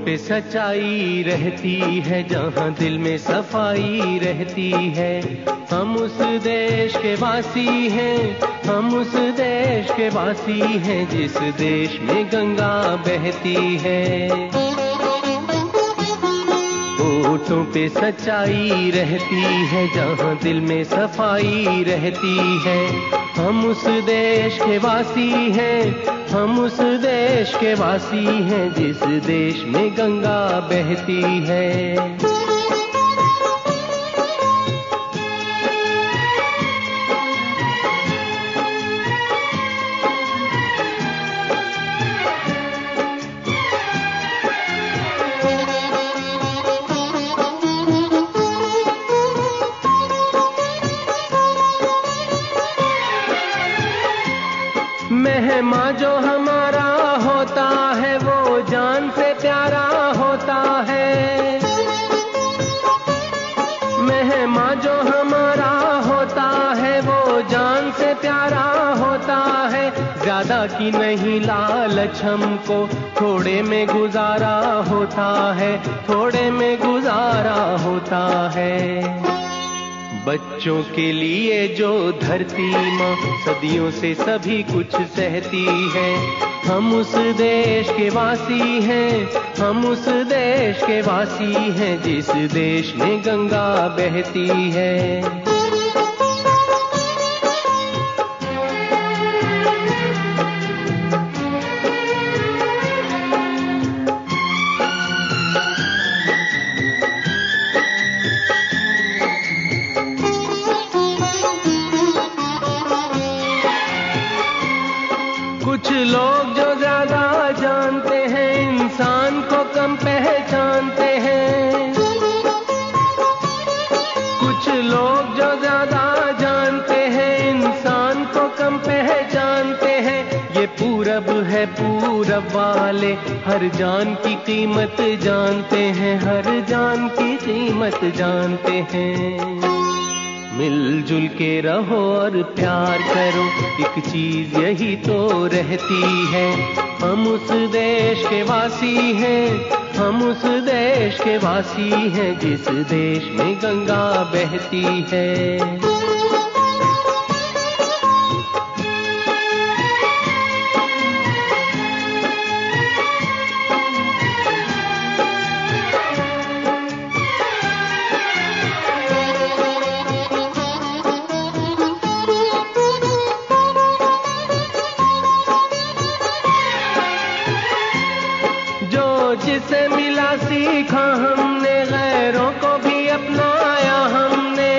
पे सच्चाई रहती है, जहाँ दिल में सफाई रहती है। हम उस देश के वासी हैं, हम उस देश के वासी हैं, जिस देश में गंगा बहती है। होठों पे सच्चाई रहती है, जहाँ दिल में सफाई रहती है। हम उस देश के वासी हैं, हम उस देश के वासी हैं, जिस देश में गंगा बहती है। मेहमान जो हमारा होता है, वो जान से प्यारा होता है। मेहमान जो हमारा होता है, वो जान से प्यारा होता है। ज्यादा की नहीं लालच हमको, थोड़े में गुजारा होता है, थोड़े में गुजारा होता है। बच्चों के लिए जो धरती माँ सदियों से सभी कुछ सहती है। हम उस देश के वासी हैं, हम उस देश के वासी हैं, जिस देश में गंगा बहती है। कुछ लोग जो ज्यादा जानते हैं, इंसान को कम पहचानते हैं। कुछ लोग जो ज्यादा जानते हैं, इंसान को कम पहचानते हैं। ये पूरब है, पूरब वाले हर जान की कीमत जानते हैं, हर जान की कीमत जानते हैं। मिलजुल के रहो और प्यार करो, एक चीज यही तो रहती है। हम उस देश के वासी हैं, हम उस देश के वासी हैं, जिस देश में गंगा बहती है। जिसे मिला सीखा हमने, गैरों को भी अपनाया हमने।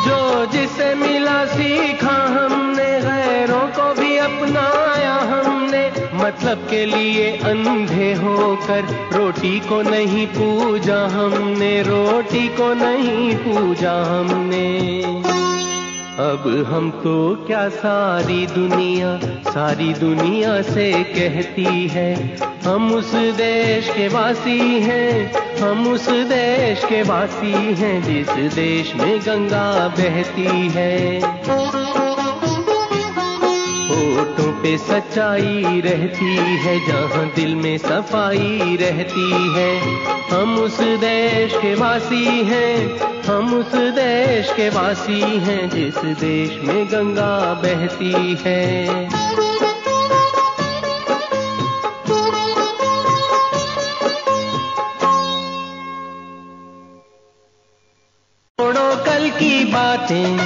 जो जिसे मिला सीखा हमने, गैरों को भी अपनाया हमने। मतलब के लिए अंधे होकर रोटी को नहीं पूजा हमने, रोटी को नहीं पूजा हमने। अब हम तो क्या सारी दुनिया से कहती है। हम उस देश के वासी हैं, हम उस देश के वासी हैं, जिस देश में गंगा बहती है। होठों पे सच्चाई रहती है, जहाँ दिल में सफाई रहती है। हम उस देश के वासी हैं, हम उस देश के वासी हैं, जिस देश में गंगा बहती है। छोड़ो कल की बातें,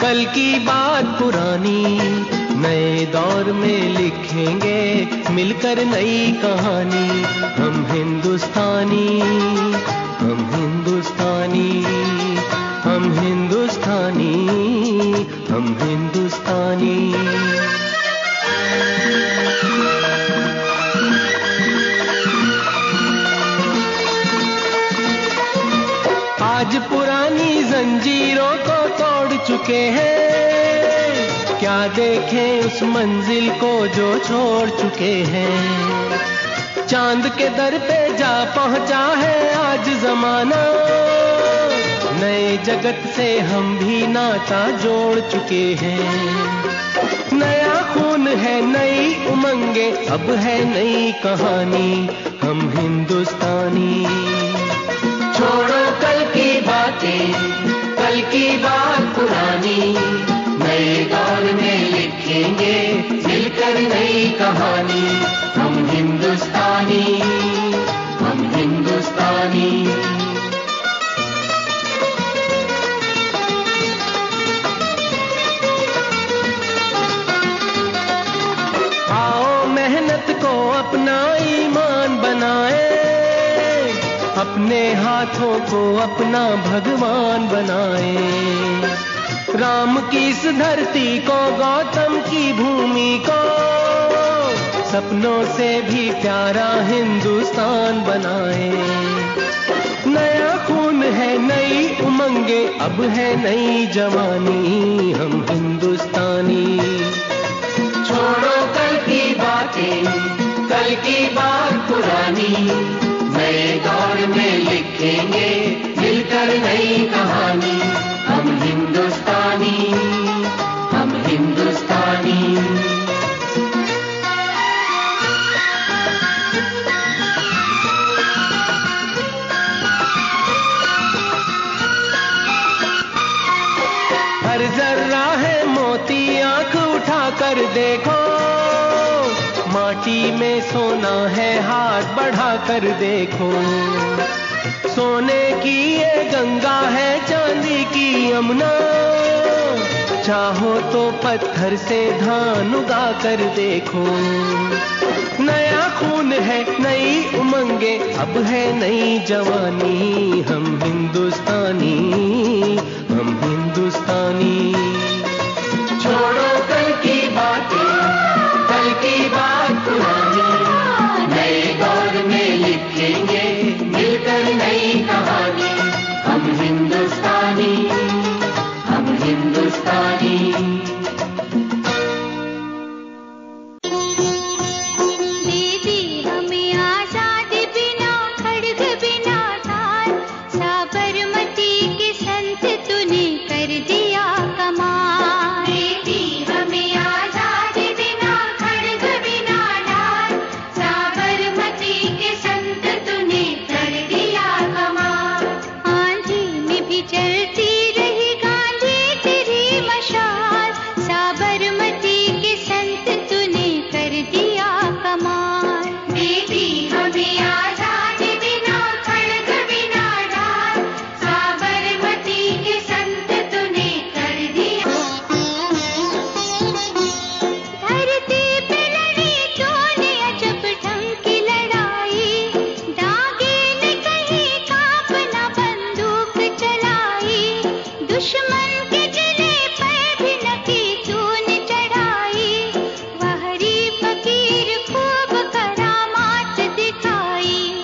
कल की बात पुरानी, नए दौर में लिखेंगे मिलकर नई कहानी। हम हिंदुस्तानी, हम हिंदुस्तानी, हम हिंदुस्तानी, हम हिंदुस्तानी। आज पुरानी जंजीरों को तोड़ चुके हैं, क्या देखें उस मंजिल को जो छोड़ चुके हैं। चांद के दर पे जा पहुंचा है आज जमाना, नए जगत से हम भी नाता जोड़ चुके हैं। नया खून है नई उमंगे, अब है नई कहानी, हम हिंदुस्तानी। छोड़ो कल की बातें, कल की बात पुरानी, नए दौर में लिखेंगे मिलकर नई कहानी, हम हिंदुस्तानी, हम हिंदुस्तानी। आओ मेहनत को अपना ईमान बनाए, अपने हाथों को अपना भगवान बनाए। राम की इस धरती को, गौतम की भूमि को, सपनों से भी प्यारा हिंदुस्तान बनाए। नया खून है, नई उमंगे, अब है नई जवानी, हम हिंदुस्तानी। छोड़ो कल की बातें, कल की बात पुरानी, नए दौर में लिखेंगे मिलकर नई कहानी, हम हिंदुस्तानी, हम हिंदुस्तानी। हर जर्रा है मोती, आंख उठा कर देखो, माटी में सोना है, हाथ बढ़ा कर देखो। सोने की ये गंगा है, चांदी की यमुना, चाहो तो पत्थर से धान उगा कर देखो। नया खून है, नई उमंगे, अब है नई जवानी, हम हिंदुस्तानी, हम हिंदुस्तानी। छोड़ो कल की बातें, कल की बात पुरानी, नए दौर में लिखेंगे मिलकर नई कहानी, हम हिंदुस्तानी, हम हिंदुस्तानी। फकीर खूब करामात दिखाई।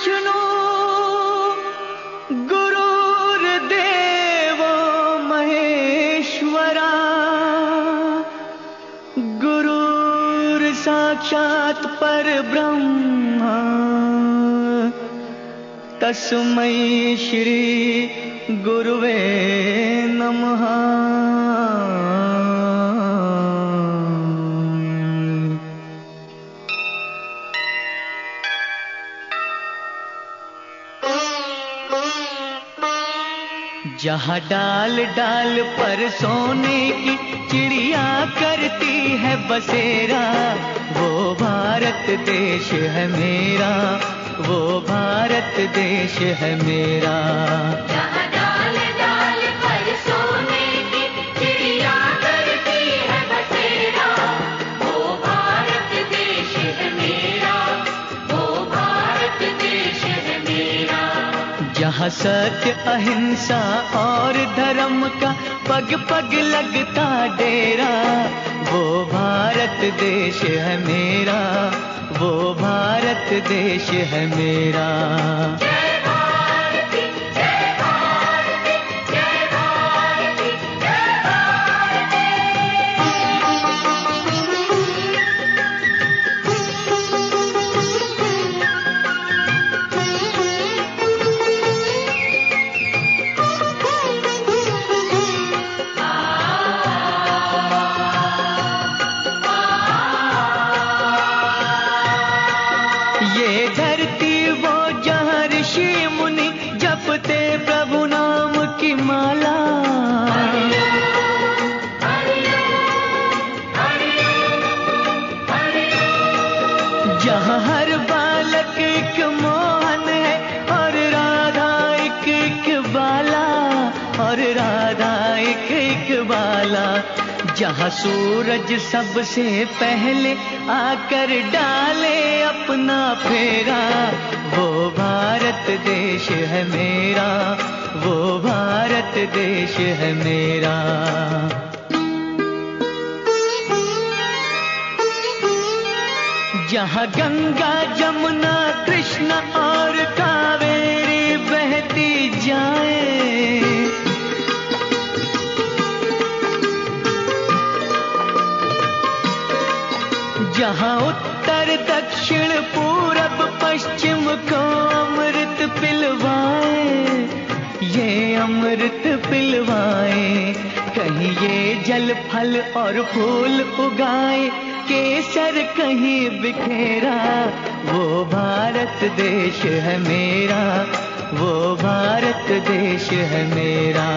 विष्णु गुरुर्देवो महेश्वरा, गुरुर् साक्षात् परब्रह्म, तस्मै श्री गुरुवे नमः। जहाँ डाल डाल पर सोने की चिड़िया करती है बसेरा, वो भारत देश है मेरा, वो भारत देश है मेरा। जहाँ डाल डाल पर सोने की चिड़िया करती है बसेरा, वो भारत देश है मेरा, वो भारत देश है मेरा। जहाँ सत्य अहिंसा और धर्म का पग पग लगता डेरा, वो भारत देश है मेरा, वो भारत देश है मेरा। जय भारती जय भारती जय भारती जय भारती। ये धरती वो जहाँ ऋषि मुनि जपते प्रभु नाम की माला, जहाँ हर बालक एक मोहन है और राधा एक एक बाला, और राधा एक एक बाला। जहाँ सूरज सबसे पहले आकर डाले अपना फेरा, वो भारत देश है मेरा, वो भारत देश है मेरा। जहाँ गंगा जमुना कृष्ण और कावेरी बहती जाए, जहाँ उत्तर दक्षिण पूरब पश्चिम को अमृत पिलवाए, ये अमृत पिलवाए। कहीं ये जल फल और फूल उगाए, केसर कहीं बिखेरा, वो भारत देश है मेरा, वो भारत देश है मेरा।